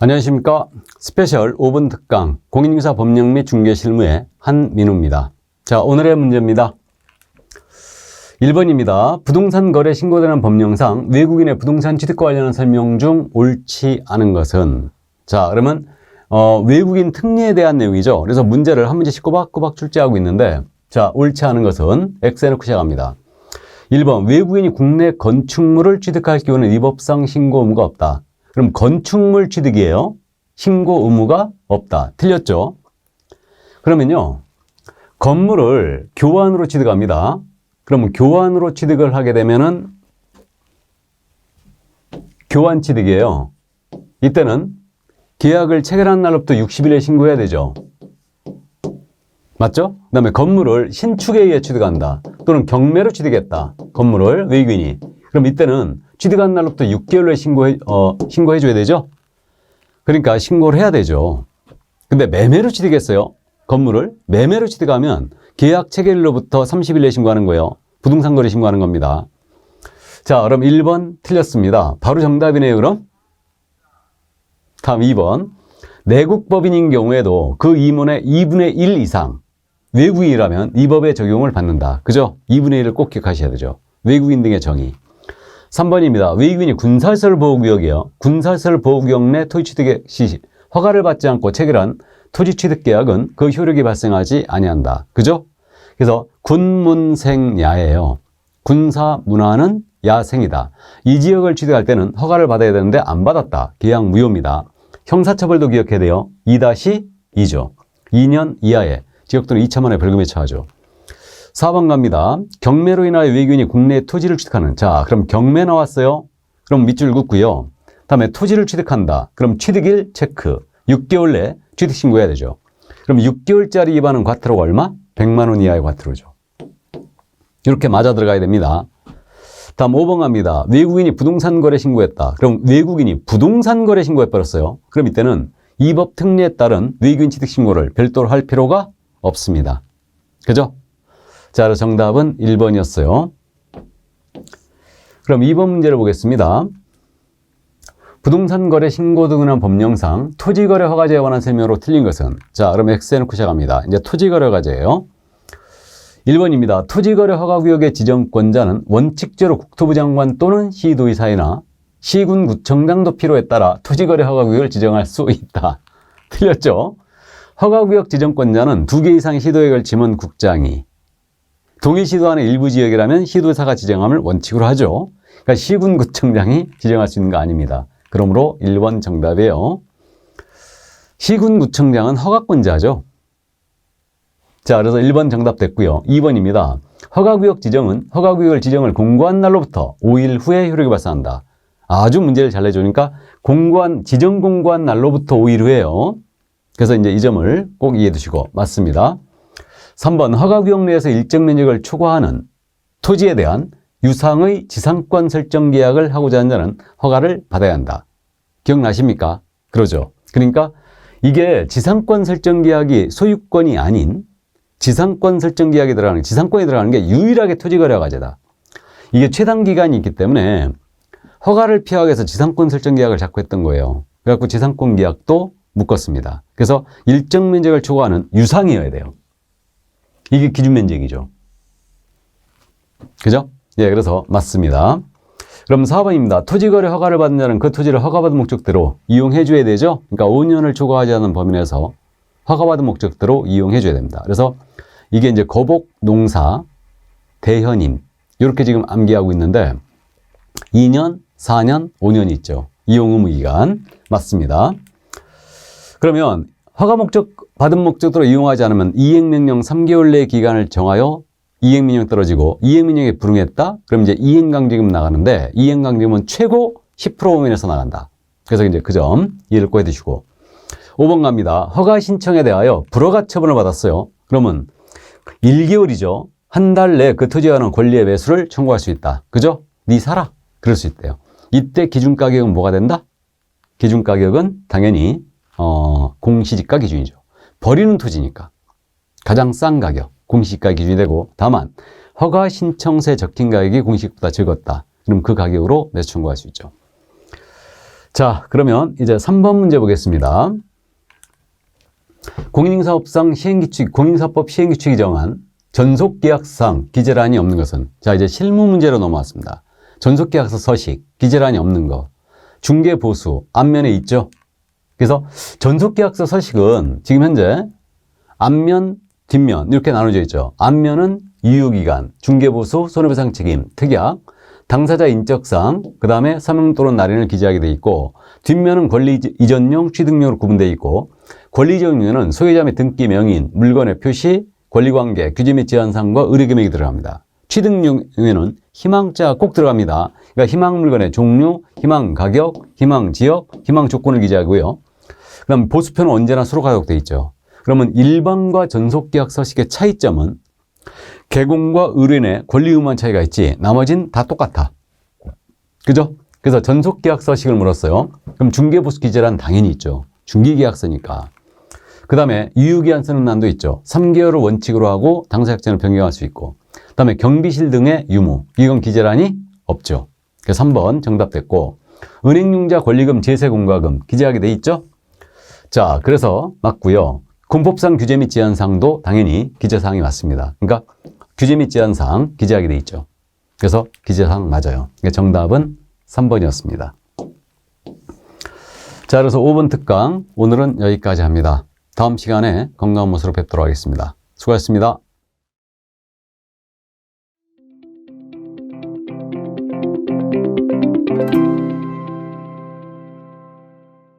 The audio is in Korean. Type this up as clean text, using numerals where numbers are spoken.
안녕하십니까. 스페셜 5분 특강 공인중개사 법령 및 중개 실무의 한민우입니다. 자, 오늘의 문제입니다. 1번입니다. 부동산 거래 신고되는 법령상 외국인의 부동산 취득과 관련한 설명 중 옳지 않은 것은? 자, 그러면 외국인 특례에 대한 내용이죠. 그래서 문제를 한 문제씩 꼬박꼬박 출제하고 있는데, 자, 옳지 않은 것은 X 해놓고 시작합니다. 1번, 외국인이 국내 건축물을 취득할 경우는 이 법상 신고 의무가 없다. 그럼 건축물 취득이에요. 신고 의무가 없다. 틀렸죠? 그러면요, 건물을 교환으로 취득합니다. 그러면 교환으로 취득을 하게 되면은 교환 취득이에요. 이때는 계약을 체결한 날로부터 60일에 신고해야 되죠. 맞죠? 그 다음에 건물을 신축에 의해 취득한다. 또는 경매로 취득했다. 건물을 외국인이. 그럼 이때는 취득한 날로부터 6개월에 신고해줘야 되죠? 그러니까 신고를 해야 되죠. 근데 매매로 취득했어요. 건물을 매매로 취득하면 계약 체결일로부터 30일 내에 신고하는 거예요. 부동산 거래 신고하는 겁니다. 자, 그럼 1번 틀렸습니다. 바로 정답이네요, 그럼. 다음 2번. 내국법인인 경우에도 그 이문의 2분의 1 이상 외국인이라면 이 법의 적용을 받는다. 그죠? 2분의 1을 꼭 기억하셔야 되죠. 외국인 등의 정의. 3번입니다. 외국인이 군사시설 보호구역이요. 군사시설 보호구역 내 토지 취득 시 허가를 받지 않고 체결한 토지 취득 계약은 그 효력이 발생하지 아니한다. 그죠? 그래서 군문생야예요. 군사문화는 야생이다. 이 지역을 취득할 때는 허가를 받아야 되는데 안 받았다. 계약 무효입니다. 형사처벌도 기억해야 돼요. 2-2죠. 2년 이하의 지역 또는 2천만 원의 벌금에 처하죠. 4번 갑니다. 경매로 인하여 외국인이 국내에 토지를 취득하는. 자, 그럼 경매 나왔어요. 그럼 밑줄 긋고요. 다음에 토지를 취득한다. 그럼 취득일 체크. 6개월 내에 취득 신고해야 되죠. 그럼 6개월짜리 위반은 과태료가 얼마? 100만 원 이하의 과태료죠. 이렇게 맞아 들어가야 됩니다. 다음 5번 갑니다. 외국인이 부동산 거래 신고했다. 그럼 외국인이 부동산 거래 신고해버렸어요. 그럼 이때는 이 법 특례에 따른 외국인 취득 신고를 별도로 할 필요가 없습니다. 그죠? 자, 그래서 정답은 1번이었어요. 그럼 2번 문제를 보겠습니다. 부동산 거래 신고 등을 한 법령상 토지거래 허가제에 관한 설명으로 틀린 것은? 자, 그럼 X 해놓고 시작합니다. 이제 토지거래 허가제예요. 1번입니다. 토지거래 허가구역의 지정권자는 원칙적으로 국토부 장관 또는 시도의사이나 시군구청장도 필요에 따라 토지거래 허가구역을 지정할 수 있다. 틀렸죠? 허가구역 지정권자는 2개 이상의 시도에 걸치면 국장이, 동일 시도 안의 일부 지역이라면 시도사가 지정함을 원칙으로 하죠. 그러니까 시군구청장이 지정할 수 있는 거 아닙니다. 그러므로 1번 정답이에요. 시군구청장은 허가권자죠. 자, 그래서 1번 정답 됐고요. 2번입니다. 허가구역 지정은 허가구역을 지정을 공고한 날로부터 5일 후에 효력이 발생한다. 아주 문제를 잘 내주니까 지정 공고한 날로부터 5일 후에요. 그래서 이제 이 점을 꼭 이해해 두시고 맞습니다. 3번 허가구역 내에서 일정 면적을 초과하는 토지에 대한 유상의 지상권 설정 계약을 하고자 하는 자는 허가를 받아야 한다. 기억나십니까? 그러죠. 그러니까 이게 지상권 설정 계약이 소유권이 아닌 지상권 설정 계약이 들어가는, 지상권이 들어가는 게 유일하게 토지거래 허가제다. 이게 최단 기간이 있기 때문에 허가를 피하기 위해서 지상권 설정 계약을 자꾸 했던 거예요. 그래갖고 지상권 계약도 묶었습니다. 그래서 일정 면적을 초과하는 유상이어야 돼요. 이게 기준 면적이죠. 그죠? 예, 그래서 맞습니다. 그럼 4번입니다. 토지거래 허가를 받은 자는 그 토지를 허가받은 목적대로 이용해 줘야 되죠. 그러니까 5년을 초과하지 않은 범위 내에서 허가받은 목적대로 이용해 줘야 됩니다. 그래서 이게 이제 거복, 농사, 대현임 이렇게 지금 암기하고 있는데 2년, 4년, 5년이 있죠. 이용 의무 기간. 맞습니다. 그러면 허가 목적 받은 목적으로 이용하지 않으면 이행명령 3개월 내 기간을 정하여 이행명령 떨어지고 이행명령에 불응했다? 그럼 이제 이행강제금 나가는데 이행강제금은 최고 10% 범위에서 나간다. 그래서 이제 그 점 이해를 꼭 해두시고 5번 갑니다. 허가 신청에 대하여 불허가 처분을 받았어요. 그러면 1개월이죠. 한 달 내에 그 토지에 관한 권리의 매수를 청구할 수 있다. 그죠? 네 사라. 그럴 수 있대요. 이때 기준가격은 뭐가 된다? 기준가격은 당연히 공시지가 기준이죠. 버리는 토지니까 가장 싼 가격, 공시지가 기준이 되고, 다만 허가 신청서에 적힌 가격이 공시지가보다 적었다. 그럼 그 가격으로 매수 청구할 수 있죠. 자, 그러면 이제 3번 문제 보겠습니다. 공인사법 시행규칙이 정한 전속계약상 기재란이 없는 것은? 자, 이제 실무 문제로 넘어왔습니다. 전속계약서 서식, 기재란이 없는 거. 중개보수, 앞면에 있죠? 그래서 전속계약서 서식은 지금 현재 앞면, 뒷면 이렇게 나눠져 있죠. 앞면은 유효기간, 중개보수, 손해배상 책임, 특약, 당사자 인적사항, 그 다음에 사명 또는 날인을 기재하게 돼 있고, 뒷면은 권리 이전용, 취득용으로 구분되어 있고, 권리 이전용에는 소유자 및 등기 명인, 물건의 표시, 권리관계, 규제 및 제한사항과 의뢰금액이 들어갑니다. 취득용에는 희망자가 꼭 들어갑니다. 그러니까 희망 물건의 종류, 희망 가격, 희망 지역, 희망 조건을 기재하고요. 그 다음 보수표는 언제나 수로 가격되어 있죠. 그러면 일반과 전속계약 서식의 차이점은 개공과 의뢰인의 권리 의무만 차이가 있지 나머지는 다 똑같아. 그죠? 그래서 전속계약 서식을 물었어요. 그럼 중개보수 기재란 당연히 있죠. 중개계약서니까. 그 다음에 유효기한 쓰는 난도 있죠. 3개월을 원칙으로 하고 당사약정을 변경할 수 있고. 그 다음에 경비실 등의 유무. 이건 기재란이 없죠. 그래서 3번 정답됐고, 은행융자 권리금 제세공과금 기재하게 돼 있죠. 자, 그래서 맞고요. 군법상 규제 및 제한사항도 당연히 기재사항이 맞습니다. 그러니까 규제 및 제한사항 기재하게 돼 있죠. 그래서 기재사항 맞아요. 그러니까 정답은 3번이었습니다. 자, 그래서 5번 특강 오늘은 여기까지 합니다. 다음 시간에 건강한 모습으로 뵙도록 하겠습니다. 수고하셨습니다.